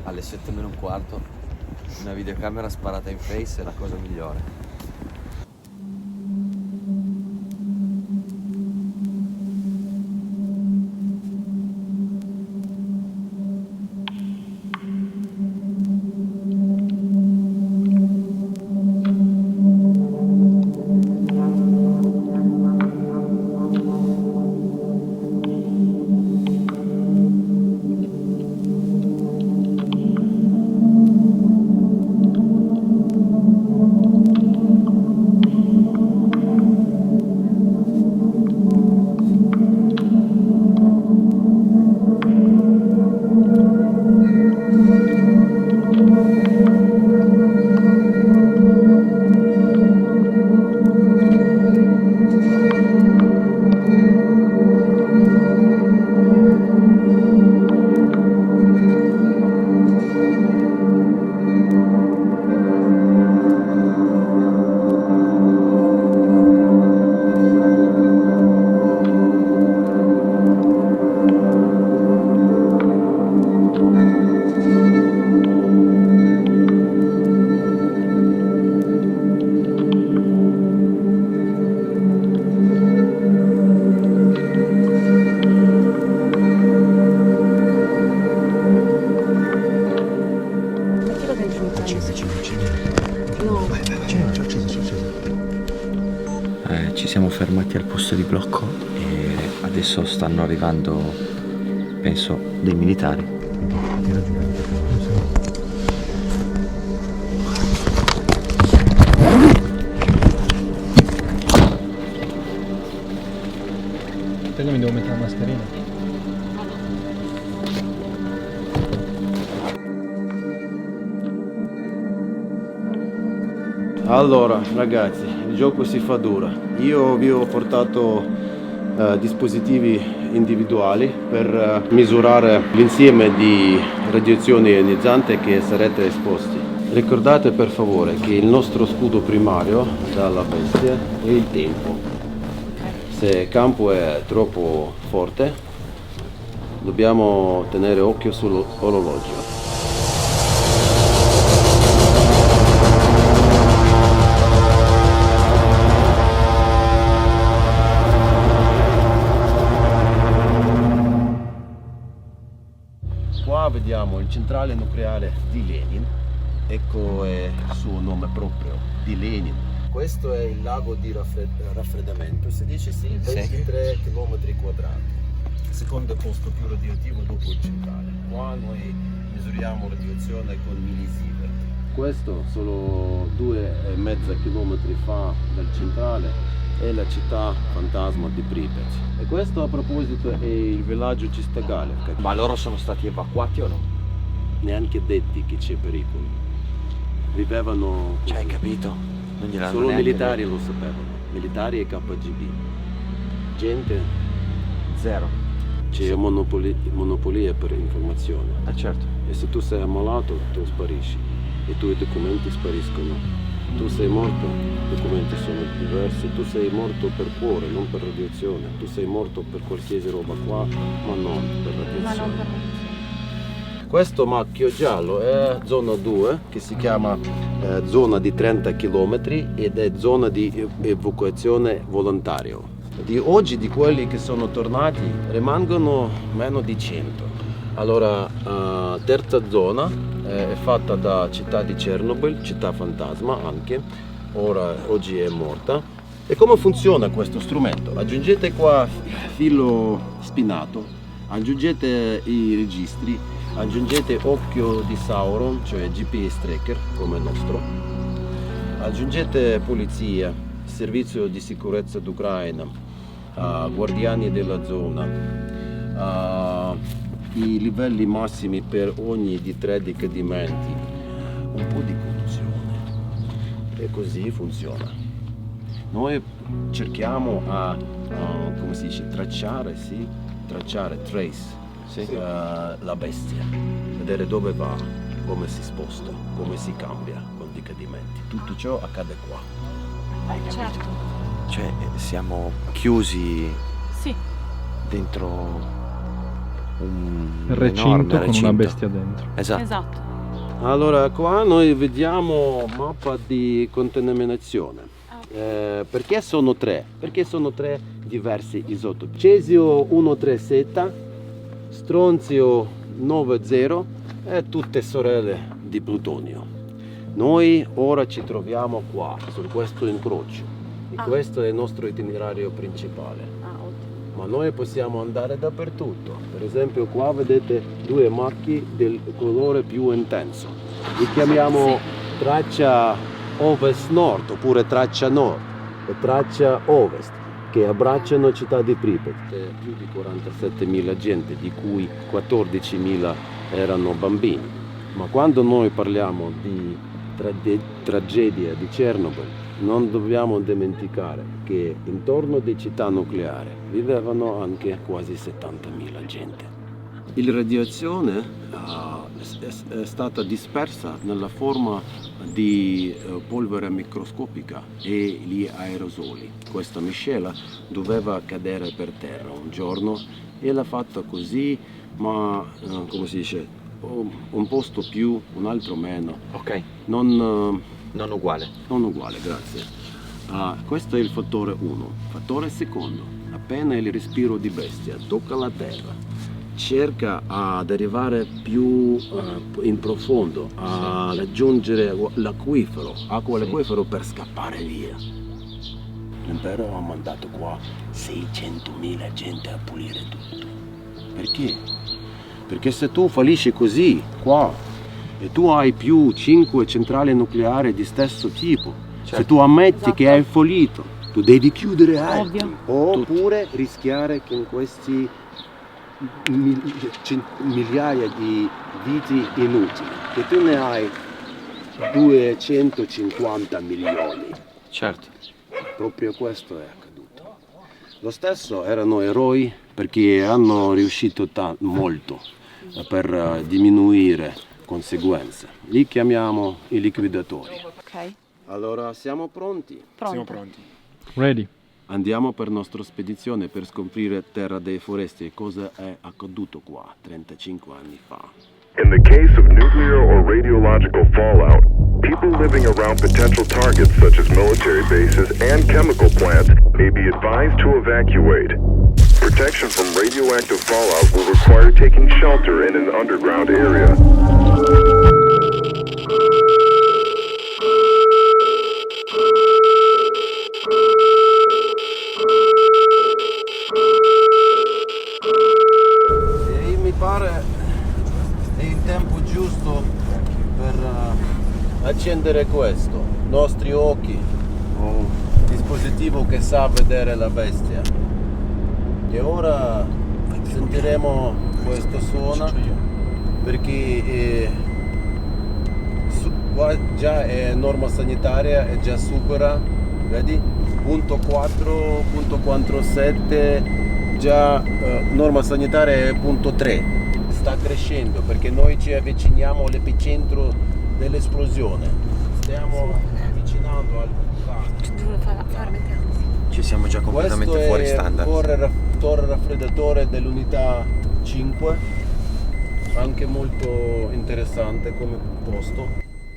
alle 7 meno un quarto, una videocamera sparata in face è la cosa migliore. Ci siamo fermati al posto di blocco e adesso stanno arrivando, penso, dei militari. Aspetta, mi devo mettere la mascherina. Allora ragazzi, il gioco si fa dura. Io vi ho portato dispositivi individuali per misurare l'insieme di radiazioni ionizzanti che sarete esposti. Ricordate per favore che il nostro scudo primario dalla bestia è il tempo. Se il campo è troppo forte, dobbiamo tenere occhio sull'orologio. Qua vediamo il centrale nucleare di Lenin, ecco è il suo nome proprio, di Lenin. Questo è il lago di raffreddamento, si dice sì, 23 km quadrati. Secondo posto più radioattivo dopo il centrale. Qua noi misuriamo radiazione con millisievert. Questo solo 2,5 km fa dal centrale è la città fantasma di Pripyat. E questo a proposito è il villaggio Chistagale. Ma loro sono stati evacuati o no? Neanche detti che c'è pericolo. Vivevano così. Cioè, hai capito? Non gliel'hanno Solo neanche militari detto. lo sapevano. Militari e KGB. Gente, Zero. c'è monopolia per informazione. Certo. E se tu sei ammalato, tu sparisci. E i tuoi documenti spariscono. Tu sei morto, i documenti sono diversi. Tu sei morto per cuore, non per radiazione. Tu sei morto per qualsiasi roba qua, ma non per radiazione. Questo macchio giallo è zona 2, che si chiama zona di 30 km ed è zona di evacuazione volontario. Di oggi, di quelli che sono tornati, rimangono meno di 100. Allora, terza zona è fatta da città di Chernobyl, città fantasma anche, oggi è morta. E come funziona questo strumento? Aggiungete qua filo spinato, aggiungete i registri, aggiungete occhio di Sauron, cioè GPS tracker come il nostro, aggiungete polizia, servizio di sicurezza d'Ucraina, guardiani della zona, i livelli massimi per ogni di 3 decadimenti, un po' di conduzione e così funziona. Noi cerchiamo come si dice, tracciare, trace, la bestia, vedere dove va, come si sposta, come si cambia con decadimenti. Tutto ciò accade qua. Certo. Cioè, siamo chiusi Sì. dentro un Recinto enorme con una recinto. bestia dentro. Esatto. Esatto. Allora, qua noi vediamo mappa di contaminazione. Perché sono tre? Perché sono tre diversi isotopi. Cesio 137, stronzio 90 e tutte sorelle di plutonio. Noi ora ci troviamo qua, su questo incrocio. E questo è il nostro itinerario principale. Ottimo. Ma noi possiamo andare dappertutto. Per esempio qua vedete due macchie del colore più intenso. Li chiamiamo traccia ovest-nord oppure traccia nord e traccia ovest, che abbracciano città di Pripyat. Più di 47.000 gente, di cui 14.000 erano bambini. Ma quando noi parliamo di tragedia di Chernobyl, non dobbiamo dimenticare che intorno alle città nucleari vivevano anche quasi 70.000 gente. La radiazione è stata dispersa nella forma di polvere microscopica e gli aerosoli. Questa miscela doveva cadere per terra un giorno e l'ha fatta così, ma come si dice, un posto più, un altro meno. Ok. Non uguale. non uguale, grazie. Questo è il fattore 1. Fattore secondo, appena il respiro di bestia tocca la terra, cerca ad arrivare più in profondo, a raggiungere l'acquifero, acqua dell'acquifero per scappare via. L'impero ha mandato qua 600.000 gente a pulire tutto. Perché? Perché se tu fallisci così qua e tu hai più 5 centrali nucleari di stesso tipo, se tu ammetti che hai fallito, tu devi chiudere altri. Oppure rischiare che in questi migliaia di vite inutili, che tu ne hai 250 milioni. Certo. Proprio questo è accaduto. Lo stesso erano eroi perché hanno riuscito molto per diminuire conseguenze. Li chiamiamo i liquidatori. Ok. Allora siamo pronti? Pronto. Siamo pronti. Ready. Andiamo per nostra spedizione per scoprire Terra dei Foresti e cosa è accaduto qua 35 anni fa. In the case of nuclear or radiological fallout, people living around potential targets such as military bases and chemical plants may be advised to evacuate. Protection from radioactive fallout will require taking shelter in an underground area. E mi pare è il tempo giusto per accendere questo, nostri occhi, un dispositivo che sa vedere la bestia. E ora sentiremo questo suono perché qua già è norma sanitaria e già supera, vedi? Punto 4, punto 47, già norma sanitaria è punto 3. Sta crescendo perché noi ci avviciniamo all'epicentro dell'esplosione. Stiamo avvicinando al vulcano. Ci siamo già completamente Questo fuori è standard. torre raffreddatore dell'unità 5, anche molto interessante come posto.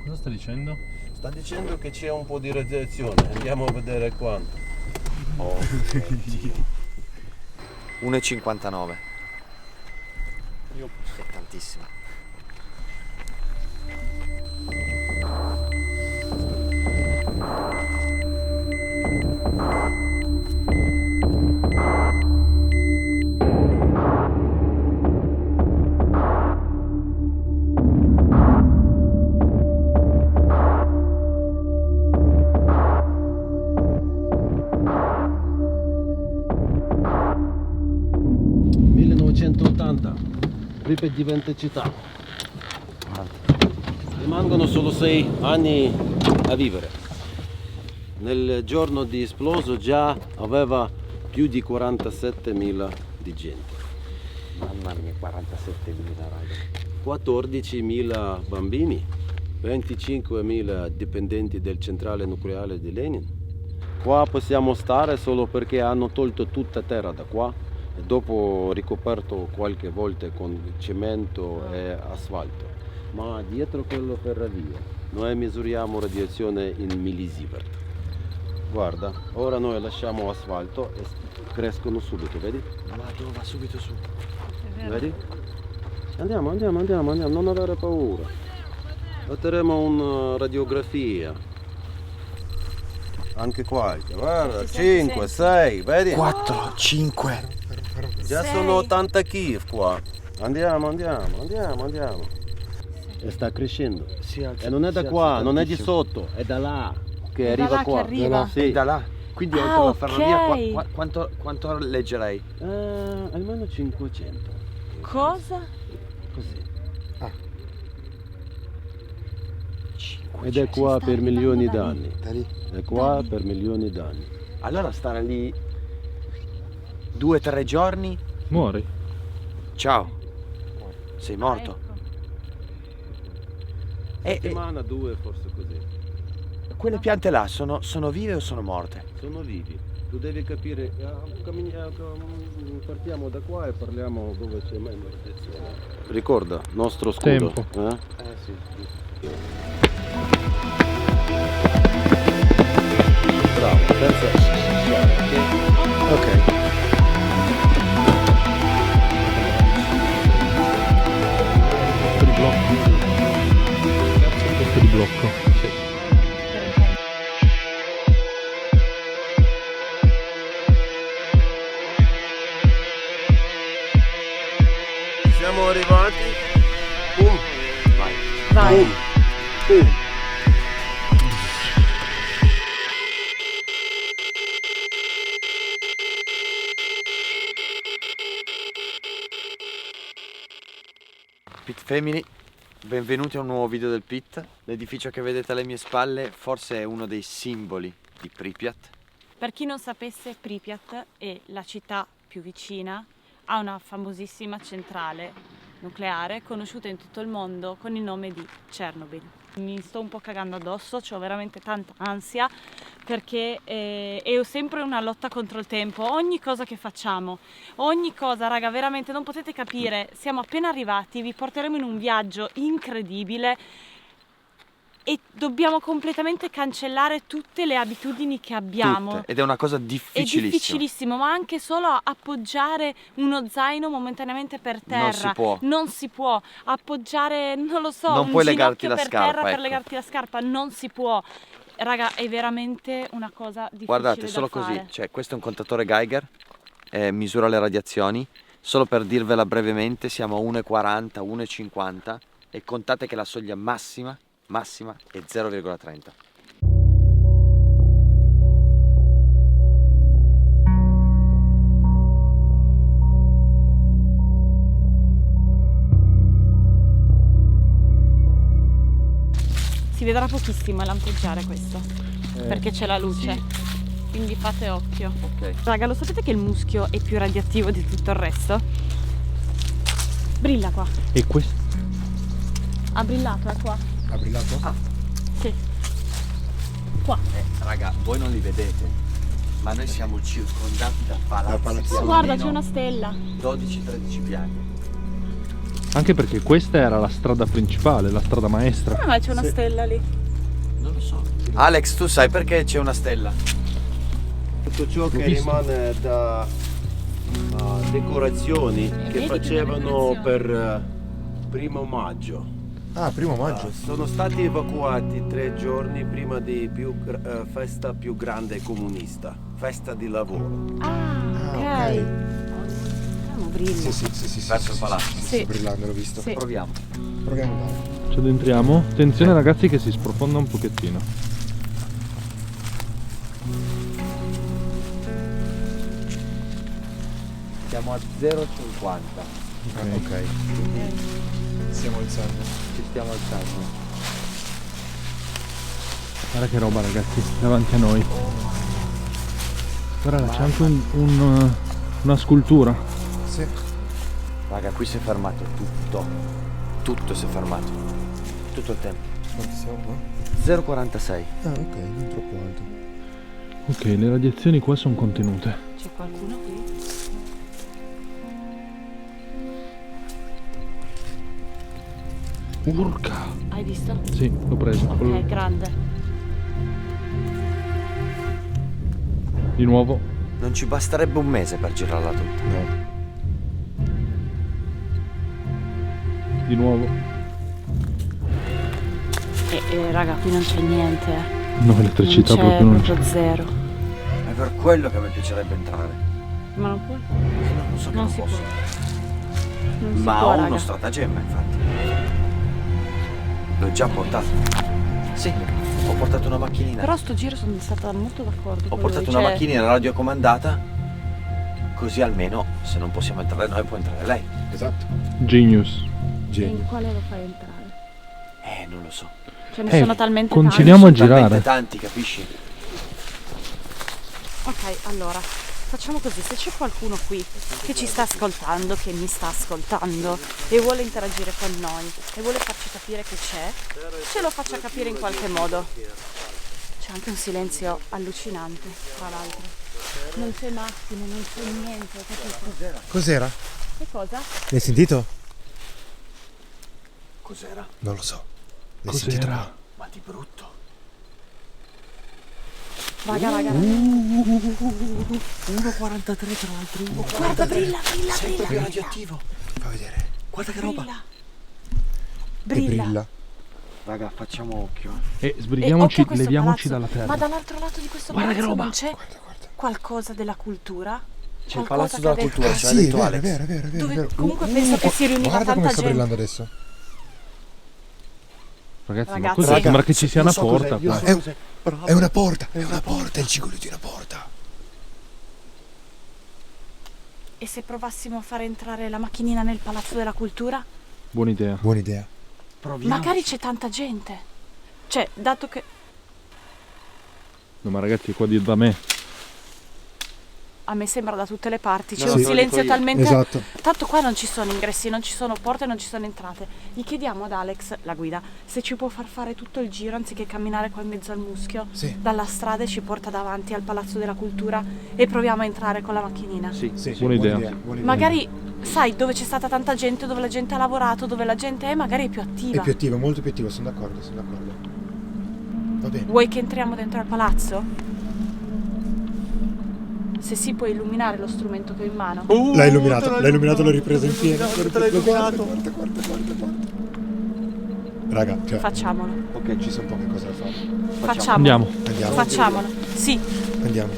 Cosa sta dicendo? Sta dicendo che c'è un po' di radiazione, andiamo a vedere quanto. Oh, 1,59. È tantissimo. Pripyat diventa città. Rimangono solo 6 anni a vivere. Nel giorno di esploso già aveva più di 47.000 di gente. Mamma mia, 47.000 raga. 14.000 bambini, 25.000 dipendenti del centrale nucleare di Lenin. Qua possiamo stare solo perché hanno tolto tutta terra da qua e dopo ricoperto qualche volta con cemento e asfalto. Ma dietro quello ferrovia noi misuriamo radiazione in millisievert. Guarda, ora noi lasciamo asfalto e crescono subito, vedi? Madonna, va subito su. Vedi? Andiamo, non avere paura. Otterremo una radiografia. Anche qualche, guarda, 5, 6, vedi? 4, 5. Già sono 80 kg qua. Andiamo. E sta crescendo. E non è da qua, non è di sotto, è da là che È da arriva là che qua. arriva? Sì. Da là. Quindi oltre Ah, alla ferrovia, ok. quanto leggerei? Almeno 500. Cosa? Così. Ah. Ed è qua sta per milioni arrivando d'anni. Da lì. È qua Da lì. per milioni d'anni. Allora stare lì 2-3 giorni. Muori. Ciao. Sei morto. E Settimana, 2, forse così. quelle piante là sono vive o sono morte? Sono vivi. Tu devi capire, partiamo da qua e parliamo dove c'è meno radiazione. Ricorda, nostro scudo. Tempo. Sì. Bravo, senza... Ok. Questo di blocco. Questo di blocco. Siamo arrivati. Vai. Pit Family, benvenuti a un nuovo video del Pit. L'edificio che vedete alle mie spalle forse è uno dei simboli di Pripyat. Per chi non sapesse, Pripyat è la città più vicina a una famosissima centrale nucleare conosciuta in tutto il mondo con il nome di Chernobyl. Mi sto un po' cagando addosso, ho veramente tanta ansia perché è sempre una lotta contro il tempo. Ogni cosa che facciamo, ogni cosa, raga, veramente non potete capire. Siamo appena arrivati, vi porteremo in un viaggio incredibile e dobbiamo completamente cancellare tutte le abitudini che abbiamo. Tutte. Ed è una cosa È difficilissima. difficilissimo, ma anche solo appoggiare uno zaino momentaneamente per terra. Non si può. Non si può. Appoggiare, non lo so, Non un puoi legarti ginocchio la per scarpa, terra per ecco. legarti la scarpa. Non si può. Raga, è veramente una cosa difficile. Guardate, da solo fare. così, cioè questo è un contatore Geiger, misura le radiazioni. Solo per dirvela brevemente, siamo a 1,40, 1,50 e contate che la soglia massima è 0,30. Si vedrà pochissimo a lampeggiare questo, perché c'è la luce. sì. Quindi fate occhio. Ok. Raga, lo sapete che il muschio è più radioattivo di tutto il resto? Brilla qua. E questo? Ha brillato, è qua. Ha brillato? Ah. Sì. Qua. Raga, voi non li vedete, ma noi siamo circondati da palazzi. Oh, guarda, c'è una stella. 12-13 piani. Anche perché questa era la strada principale, la strada maestra. Come mai c'è una stella lì? Non lo so. Alex, tu sai perché c'è una stella? Tutto ciò che visto. rimane da decorazioni che vedi facevano che per 1° maggio. Ah, 1° maggio. Sono stati evacuati 3 giorni prima di festa più grande comunista, festa di lavoro. Ah, ok. ok. Brilla. Sì. Verso il palazzo. Sta Sì. brillando, l'ho visto. Sì. Proviamo. Proviamo a andare. Ci addentriamo. Attenzione ragazzi che si sprofonda un pochettino. Siamo a 0,50. Ok. Stiamo alzando. Ci stiamo alzando. Guarda che roba ragazzi, davanti a noi. Guarda là, c'è anche una scultura. Sì. Raga, qui si è fermato tutto. Tutto si è fermato. Tutto il tempo. Quanti siamo qua? 0,46. Ah, ok, non troppo alto. Ok, le radiazioni qua sono contenute. C'è qualcuno qui? Urca! Hai visto? Sì, l'ho preso. Ok, grande. Di nuovo. Non ci basterebbe un mese per girarla tutta. No. Di nuovo. Raga, qui non c'è niente. No, elettricità non c'è, proprio non c'è. proprio zero. È per quello che mi piacerebbe entrare. Ma non può? Non so che Non non si posso. Non si Ma può, ho raga. uno stratagemma, infatti. L'ho già portato. Sì, ho portato una macchinina. Però sto giro sono stata molto d'accordo Ho con portato lui, una cioè, macchinina radiocomandata. Così almeno, se non possiamo entrare noi, può entrare lei. Esatto. Genius. e Genio. in quale lo fai entrare? Non lo so. Ce ne sono talmente continuiamo a Sono talmente girare. tanti, capisci? Ok, allora, facciamo così, se c'è qualcuno qui che ci sta ascoltando, che mi sta ascoltando e vuole interagire con noi e vuole farci capire che c'è, ce lo faccia capire in qualche modo. C'è anche un silenzio allucinante, tra l'altro. Non c'è macchine, non c'è niente, capito? Cos'era? Che cosa? L'hai sentito? Cos'era? Non lo so. L'hai Cos'era? sentito? Ma di brutto. Raga, raga, raga. 1,43 tra l'altro. Guarda, brilla, brilla, Sempre più brilla. radioattivo. Fa vedere. Guarda che roba. Brilla. E Brilla. brilla. Raga, facciamo occhio. E E sbrighiamoci, occhio a questo leviamoci palazzo. dalla terra. Ma dall'altro lato di questo Guarda che palazzo roba. non c'è Guarda, guarda. qualcosa della cultura? C'è il Qualcosa palazzo che della ha detto- cultura, Ah, ce l'ha sì, è detto vero, è Alex. vero, è vero, è vero. Dove è vero. comunque penso che si riuniva Guarda come tanta sta gente. brillando adesso. Ragazzi, ma Ragazzi. cosa Raga, sembra che ci sia non una so cos'è, porta io qua. so È, cos'è. Bravo. è una porta, è una porta, è il cigolio di una porta. E se provassimo a fare entrare la macchinina nel palazzo della cultura? Buona idea. Buona idea. Proviamo. Magari c'è tanta gente. Cioè, dato che No, ma ragazzi, qua da me. a me sembra da tutte le parti c'è No, un te lo silenzio dico io. talmente... Esatto. Tanto qua non ci sono ingressi, non ci sono porte, non ci sono entrate. Gli chiediamo ad Alex, la guida, se ci può far fare tutto il giro anziché camminare qua in mezzo al muschio. Sì. Dalla strada e ci porta davanti al Palazzo della Cultura e proviamo a entrare con la macchinina. Sì. Sì, Buona idea. buona idea. Magari, sai, dove c'è stata tanta gente, dove la gente ha lavorato, dove la gente è, magari è più attiva. È più attivo, molto più attivo, sono d'accordo, sono d'accordo. Va bene. Vuoi che entriamo dentro al palazzo? Se si può illuminare lo strumento che ho in mano. L'hai illuminato, l'ho ripreso in pieno. Guarda. Raga, cioè, Facciamolo. ok, ci sono poche cose da fare. Facciamolo. Andiamo. Andiamo. Facciamolo. Sì. Andiamo.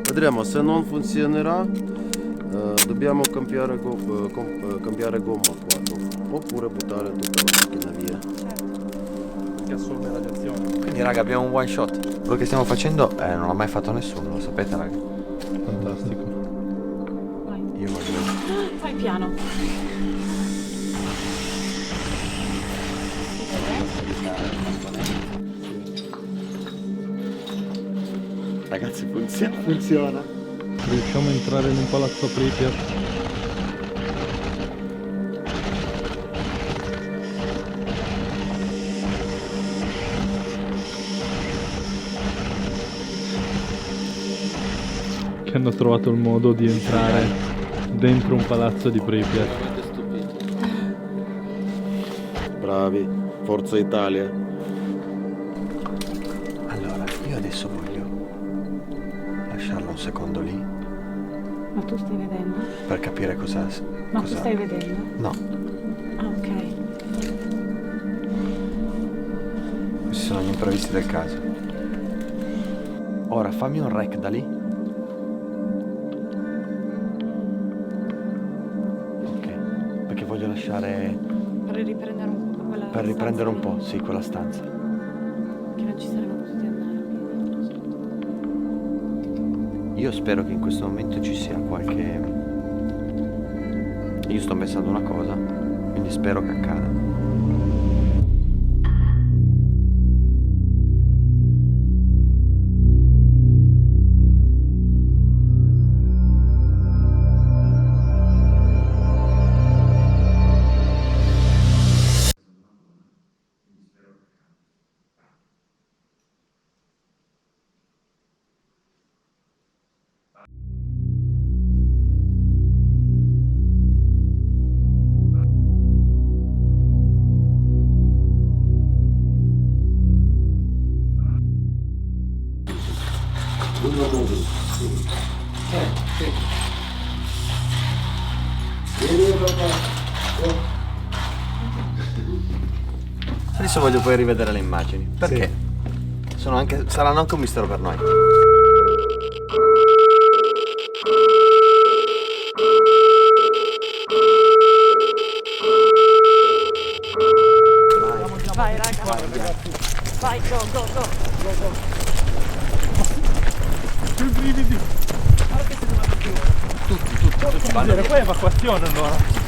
Vedremo, se non funzionerà dobbiamo cambiare, cambiare gomma qua dopo. Oppure buttare tutta la macchina via. Che assorbe radiazione. Quindi raga, abbiamo un one shot. Quello che stiamo facendo non l'ha mai fatto nessuno, lo sapete raga. Fantastico. Vai. Io voglio. Fai piano. Ragazzi, funziona. Funziona. Riusciamo a entrare in un palazzo Pripyat. Che hanno trovato il modo di entrare dentro un palazzo di Pripyat. Avete stupito. Bravi, Forza Italia. Allora, io adesso voglio lasciarlo un secondo lì Ma tu stai vedendo? per capire cosa. Ma cosa... tu stai vedendo? No, Ah, ok. questi sono gli imprevisti del caso. Ora fammi un rec da lì. Ok, perché voglio lasciare. Per riprendere un po' quella Per riprendere un stanza po', sì, quella stanza. lì, che non ci saremmo potuti andare. Io spero che in questo momento ci sia qualche. Io sto pensando una cosa, quindi spero che accada. Adesso voglio poi rivedere le immagini. Perché? Saranno anche un mistero per noi. Vai raga, vai, go, go, go. Più brividi. Tutti. Va bene, poi evacuazione allora.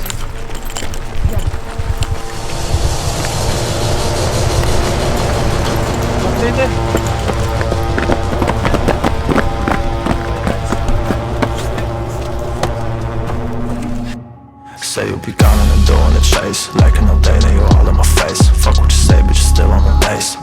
Say you'll be gone and then doing the chase. Like an all day, now you're all in my face. Fuck what you say, but you're still on my base.